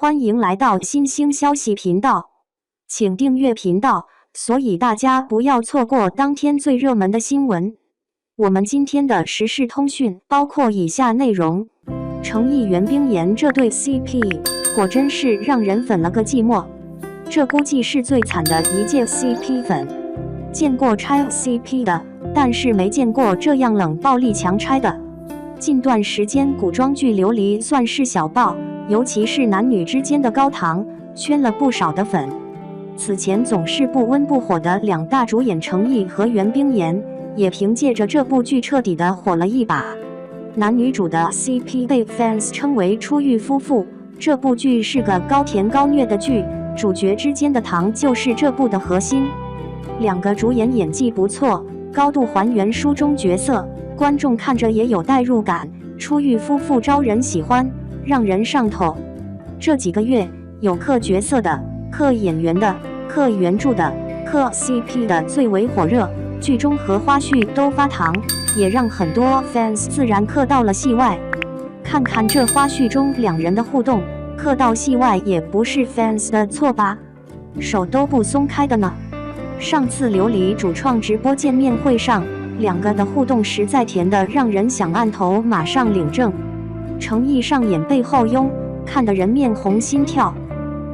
欢迎来到新兴消息频道，请订阅频道，所以大家不要错过当天最热门的新闻。我们今天的时事通讯包括以下内容：程毅袁冰妍这对 CP 果真是让人粉了个寂寞，这估计是最惨的一届 CP 粉。见过拆 CP 的，但是没见过这样冷暴力强拆的。近段时间古装剧流离算是小爆，尤其是男女之间的高糖，圈了不少的粉。此前总是不温不火的两大主演程毅和袁冰妍，也凭借着这部剧彻底的火了一把。男女主的 CP 被 fans 称为出狱夫妇。这部剧是个高甜高虐的剧，主角之间的糖就是这部的核心。两个主演演技不错，高度还原书中角色，观众看着也有代入感。出狱夫妇招人喜欢，让人上头。这几个月有嗑角色的、嗑演员的、嗑原著的、嗑 CP 的最为火热，剧中和花絮都发糖，也让很多 fans 自然嗑到了戏外。看看这花絮中两人的互动，嗑到戏外也不是 fans 的错吧？手都不松开的呢。上次琉璃主创直播见面会上，两个的互动实在甜的让人想按头马上领证。程毅上演背后拥，看得人面红心跳。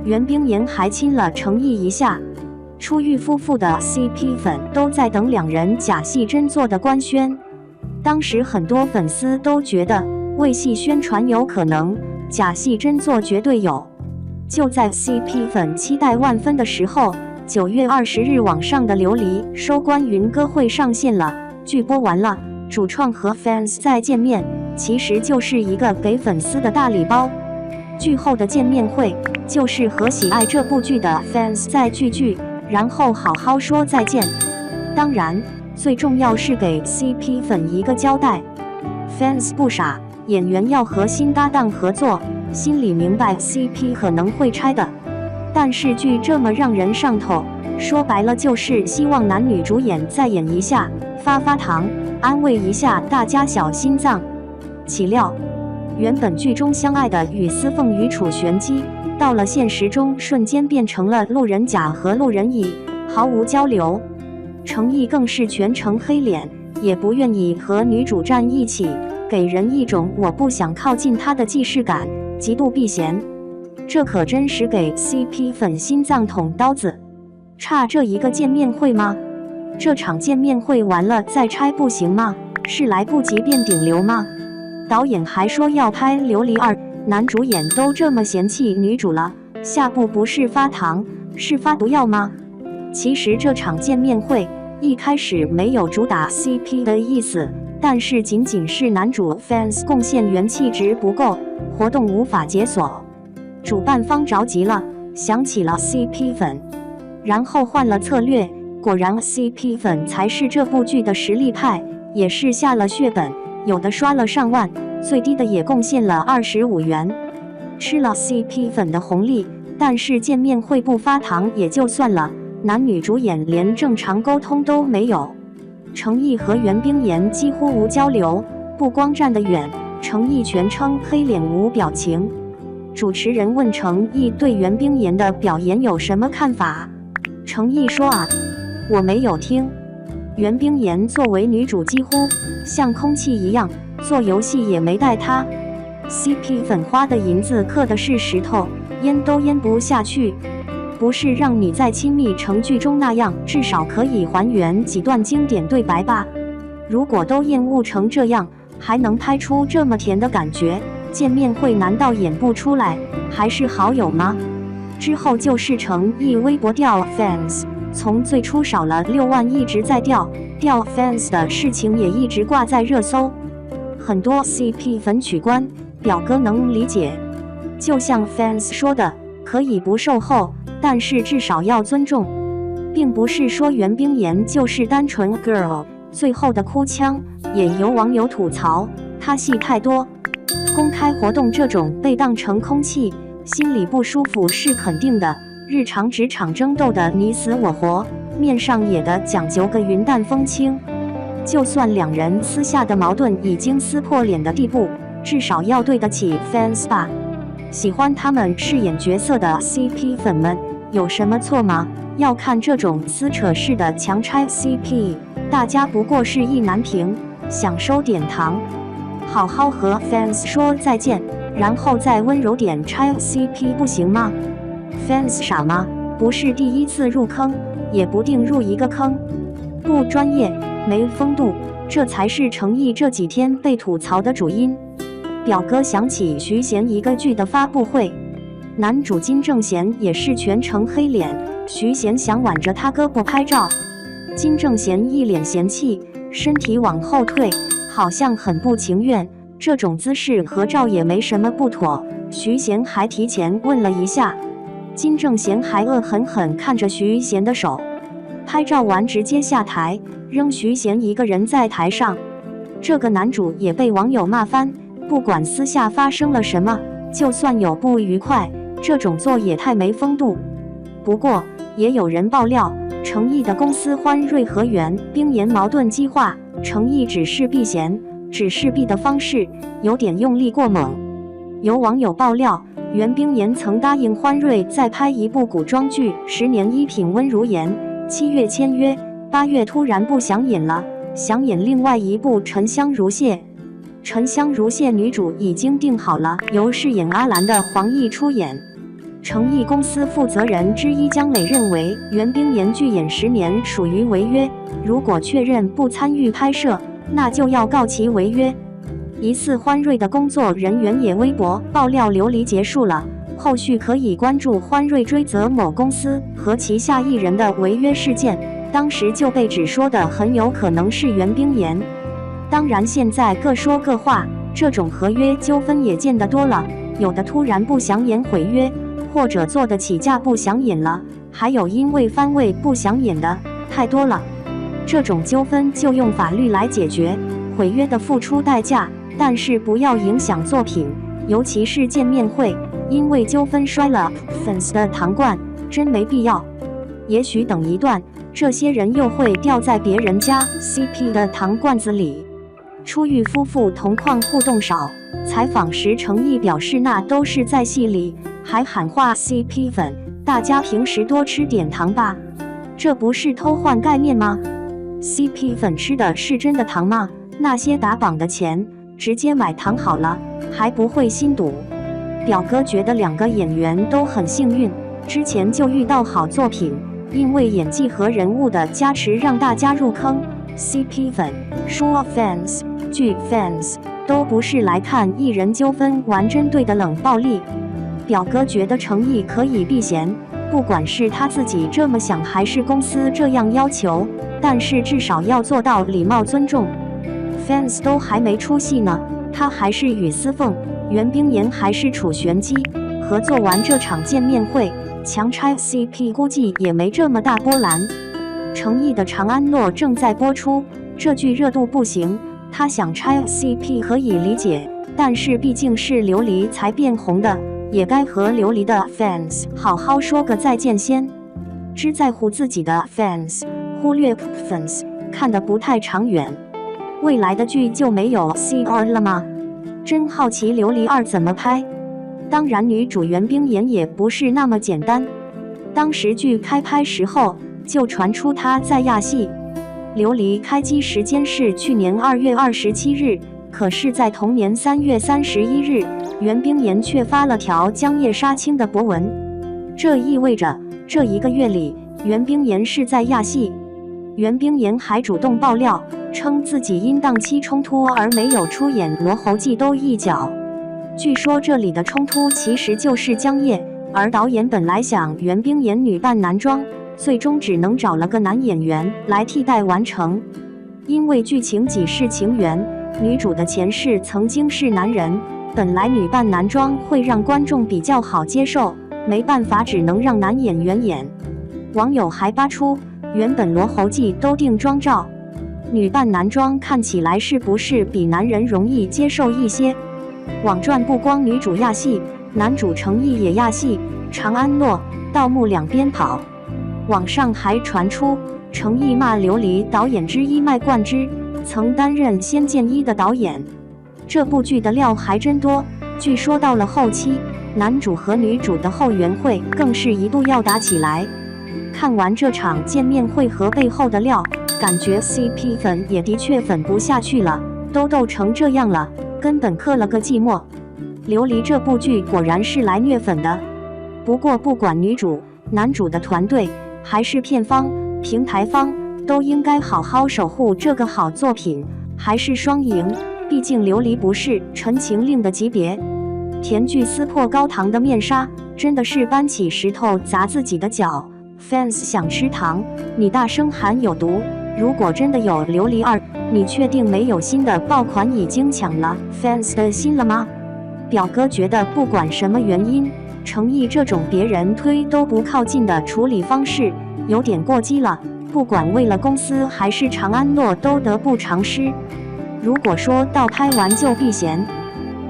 袁冰妍还亲了程毅一下。出狱夫妇的 CP 粉都在等两人假戏真做的官宣。当时很多粉丝都觉得为戏宣传有可能，假戏真做绝对有。就在 CP 粉期待万分的时候，9月20日网上的琉璃收官云歌会上线了。剧播完了，主创和 fans 再见面，其实就是一个给粉丝的大礼包。剧后的见面会就是和喜爱这部剧的 fans 再聚聚，然后好好说再见。当然，最重要是给 CP 粉一个交代。fans 不傻，演员要和新搭档合作，心里明白 CP 可能会拆的。但是剧这么让人上头，说白了就是希望男女主演再演一下，发发糖，安慰一下大家小心脏。岂料，原本剧中相爱的雨丝凤与楚玄机，到了现实中瞬间变成了路人甲和路人乙，毫无交流。程毅更是全程黑脸，也不愿意和女主站一起，给人一种我不想靠近他的既视感，极度避嫌。这可真是给 CP 粉心脏捅刀子。差这一个见面会吗？这场见面会完了再拆不行吗？是来不及变顶流吗？导演还说要拍琉璃2，男主演都这么嫌弃女主了，下部不是发糖是发毒药吗？其实这场见面会一开始没有主打 CP 的意思，但是仅仅是男主 fans 贡献元气值不够，活动无法解锁。主办方着急了，想起了 CP 粉，然后换了策略，果然 CP 粉才是这部剧的实力派，也是下了血本，有的刷了上万，最低的也贡献了25元，吃了 CP 粉的红利。但是见面会不发糖也就算了，男女主演连正常沟通都没有。程毅和袁冰妍几乎无交流，不光站得远，程毅全称黑脸无表情。主持人问程毅对袁冰妍的表演有什么看法，程毅说我没有听。袁冰妍作为女主几乎像空气一样，做游戏也没带她。CP 粉花的银子嗑的是石头，淹都淹不下去。不是让你在亲密程剧中那样，至少可以还原几段经典对白吧？如果都厌恶成这样，还能拍出这么甜的感觉，见面会难道演不出来？还是好友吗？之后就是程毅微博掉 fans， 从最初少了6万一直在掉 fans 的事情也一直挂在热搜。很多 CP 粉取关，表哥能理解。就像 fans 说的，可以不售后，但是至少要尊重。并不是说袁冰妍就是单纯 girl， 最后的哭腔也有网友吐槽她戏太多。公开活动这种被当成空气，心里不舒服是肯定的。日常职场争斗的你死我活，面上也得讲究个云淡风轻。就算两人私下的矛盾已经撕破脸的地步，至少要对得起 fans 吧。喜欢他们饰演角色的 CP 粉们有什么错吗？要看这种撕扯式的强拆 CP， 大家不过是意难平，想收点糖，好好和 fans 说再见，然后再温柔点拆 CP 不行吗？ fans 傻吗？不是第一次入坑，也不定入一个坑，不专业，没风度，这才是诚意这几天被吐槽的主因。表哥想起徐贤一个剧的发布会，男主金正贤也是全程黑脸，徐贤想挽着他胳膊拍照，金正贤一脸嫌弃，身体往后退，好像很不情愿。这种姿势合照也没什么不妥，徐贤还提前问了一下，金正贤还恶狠狠看着徐贤的手。拍照完直接下台，扔徐贤一个人在台上。这个男主也被网友骂翻，不管私下发生了什么，就算有不愉快，这种做也太没风度。不过也有人爆料，诚意的公司欢瑞和袁冰妍矛盾激化，诚意只是避嫌，只是避的方式有点用力过猛。有网友爆料，袁冰妍曾答应欢瑞再拍一部古装剧《10年一品温如言》，7月签约，8月突然不想演了，想演另外一部《沉香如屑》。沉香如屑女主已经定好了，由饰演阿兰的黄奕出演。诚意公司负责人之一姜磊认为，袁冰妍拒演10年属于违约，如果确认不参与拍摄，那就要告其违约。疑似欢瑞的工作人员也微博爆料流离结束了，后续可以关注欢瑞追责某公司和旗下艺人的违约事件，当时就被指说的很有可能是袁冰妍。当然现在各说各话，这种合约纠纷也见得多了，有的突然不想演毁约，或者做得起价不想演了，还有因为番位不想演的，太多了。这种纠纷就用法律来解决，毁约的付出代价，但是不要影响作品，尤其是见面会，因为纠纷摔了粉的糖罐，真没必要。也许等一段，这些人又会掉在别人家 CP 的糖罐子里。出狱夫妇同框互动少，采访时诚意表示那都是在戏里，还喊话 CP 粉，大家平时多吃点糖吧，这不是偷换概念吗？ CP 粉吃的是真的糖吗？那些打榜的钱直接买糖好了，还不会心堵。表哥觉得2个演员都很幸运，之前就遇到好作品，因为演技和人物的加持让大家入坑。CP 粉、说 fans、剧 fans 都不是来看艺人纠纷玩针对的冷暴力。表哥觉得诚意可以避嫌，不管是他自己这么想还是公司这样要求，但是至少要做到礼貌尊重。fans 都还没出戏呢，他还是雨丝凤，袁冰妍还是楚玄机，合作完这场见面会，强拆 CP 估计也没这么大波澜。诚意的《长安诺》正在播出，这剧热度不行，他想拆 CP 可以理解，但是毕竟是琉璃才变红的，也该和琉璃的 fans 好好说个再见先。只在乎自己的 fans， 忽略 fans， 看得不太长远。未来的剧就没有 CR 了吗？真好奇琉璃2怎么拍。当然女主袁冰妍也不是那么简单，当时剧开拍时候就传出她在亚戏。琉璃开机时间是去年2月27日，可是在同年3月31日，袁冰妍却发了条江夜杀青的博文，这意味着这1个月里袁冰妍是在亚戏。袁冰妍还主动爆料，称自己因档期冲突而没有出演《罗侯记》都一脚。据说这里的冲突其实就是江夜，而导演本来想袁冰妍女扮男装，最终只能找了个男演员来替代完成。因为剧情几世情缘，女主的前世曾经是男人，本来女扮男装会让观众比较好接受，没办法只能让男演员演。网友还扒出原本《罗侯记》都定妆照，女扮男装看起来是不是比男人容易接受一些？网传不光女主亚戏，男主诚意也亚戏，长安诺、盗墓两边跑。网上还传出诚意骂琉璃导演之一麦冠之曾担任《仙剑一》的导演。这部剧的料还真多，据说到了后期，男主和女主的后援会更是一度要打起来。看完这场见面会和背后的料，感觉 CP 粉也的确粉不下去了，都斗成这样了，根本嗑了个寂寞。琉璃这部剧果然是来虐粉的。不过不管女主、男主的团队，还是片方、平台方，都应该好好守护这个好作品，还是双赢。毕竟琉璃不是《陈情令》的级别。甜剧撕破高糖的面纱，真的是搬起石头砸自己的脚。fans 想吃糖，你大声喊有毒。如果真的有琉璃2，你确定没有新的爆款已经抢了 fans 的心了吗？表哥觉得不管什么原因，诚意这种别人推都不靠近的处理方式有点过激了，不管为了公司还是长安诺都得不偿失。如果说到拍完就避嫌，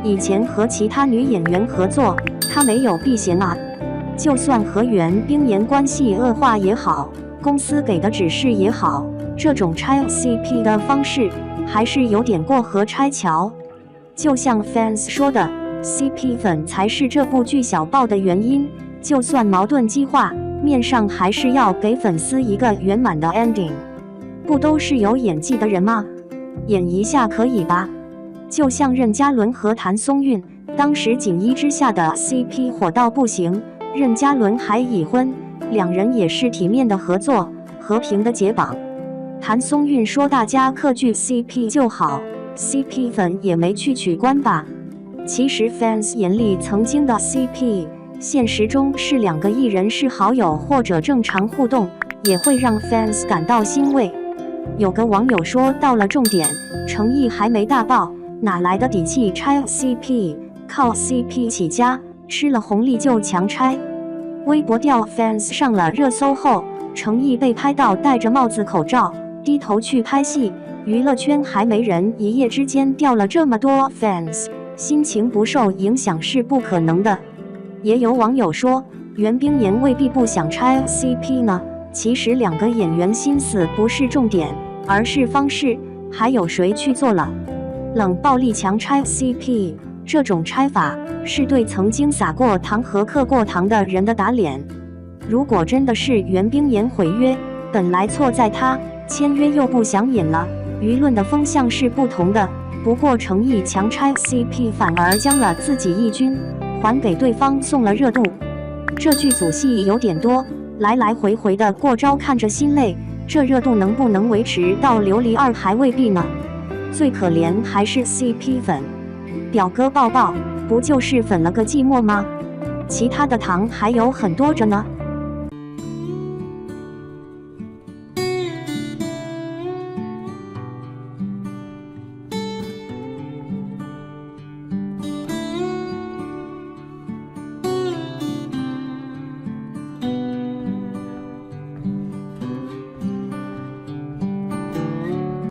以前和其他女演员合作，他没有避嫌啊。就算和袁冰妍关系恶化也好，公司给的指示也好，这种拆 CP 的方式还是有点过河拆桥。就像 fans 说的， CP 粉才是这部剧小爆的原因，就算矛盾激化，面上还是要给粉丝一个圆满的 ending。 不都是有演技的人吗？演一下可以吧？就像任嘉伦和谭松韵，当时锦衣之下的 CP 火到不行，任嘉伦还已婚，两人也是体面的合作，和平的解绑。谭松韵说大家嗑剧 CP 就好， CP 粉也没去取关吧。其实 fans 眼里曾经的 CP， 现实中是两个艺人是好友或者正常互动，也会让 fans 感到欣慰。有个网友说到了重点，诚意还没大爆，哪来的底气拆 CP？ 靠 CP 起家，吃了红利就强拆。微博调 fans 上了热搜后，诚意被拍到戴着帽子口罩低头去拍戏，娱乐圈还没人一夜之间掉了这么多 fans， 心情不受影响是不可能的。也有网友说，袁冰妍未必不想拆 CP 呢，其实两个演员心思不是重点，而是方式，还有谁去做了。冷暴力强拆 CP， 这种拆法是对曾经撒过糖和嗑过糖的人的打脸。如果真的是袁冰妍毁约，本来错在他，签约又不想演了，舆论的风向是不同的。不过诚意强拆 CP 反而将了自己一军，还给对方送了热度。这剧组戏有点多，来来回回的过招看着心累，这热度能不能维持到琉璃2还未必呢。最可怜还是 CP 粉，表哥抱抱，不就是粉了个寂寞吗？其他的糖还有很多着呢。